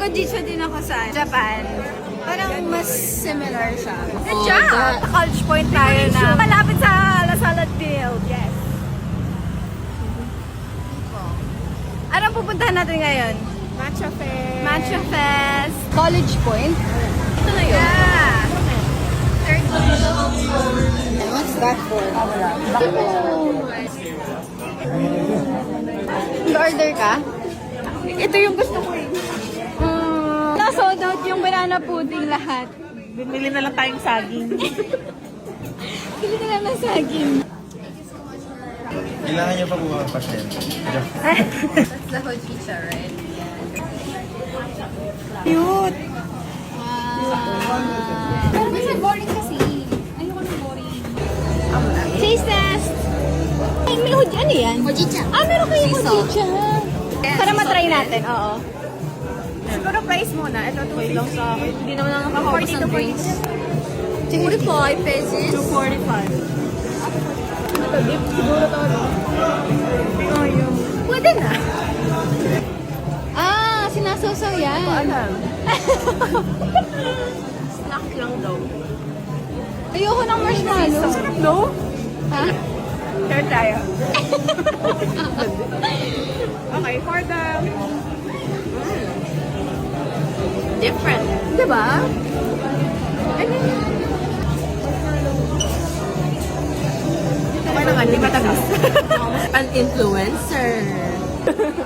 Nag-audition din ako sa Japan. Parang mas similar siya. Good job! College point tayo na. Malapit sa La Salad Field. Yes. Anong pupuntahan natin ngayon? Matcha Fest. Matcha Fest. College Point. Ito na yun. Yeah. Third What's that for? Order ka? Ito yung gusto ko eh. Nasold out yung banana pudding lahat. Bumili na lang tayong saging. Pili na lang ng saging. Kailangan niyo pa po ang pastel. That's the hojicha, right? Cute. Pero kasi boring kasi. Ayoko ng boring. Taste test! Ay, may ano yan? Hojicha. Meron kayong hojicha. Para matry natin, oo. Siguro price muna. Ito, 250 lang sa akin. Hindi naman ako nakakapos 40 to ng drinks. 45 pesos. 245. Ito, dip. Siguro to. Oh, yung... Pwede na. Sinasaw yan. Alam. Snack lang daw. Ayoko ng marshmallow. Sarap, no? Ha? Share tayo. Okay, for the... Different. Diba? Okay naman, di ba tamis? An influencer.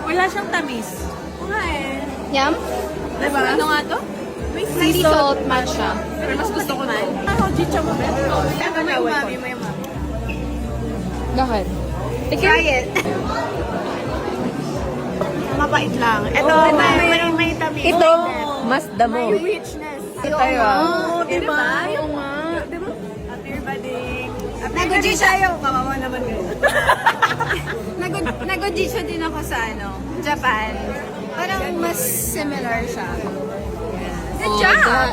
Wala siyang tamis. Nga eh. Yum? Diba? Ano nga to? May Sea salt matcha. Pero mas gusto ko na. Hojicha mo ba? May umami, may umami. Bakit? Try it. Mabait lang. Ito, may tamis. Ito, mas damo. May richness. Ito Diba? Yung nga. Diba? Happy birthday. Nag-audition Ayaw, kawawa naman ngayon. Nag-audition din ako sa Japan. Parang mas similar siya. Good job!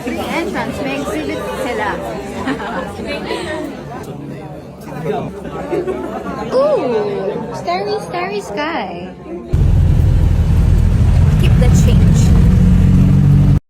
Free entrance. May exhibit sila. Ooh! Starry, starry sky. Keep the change.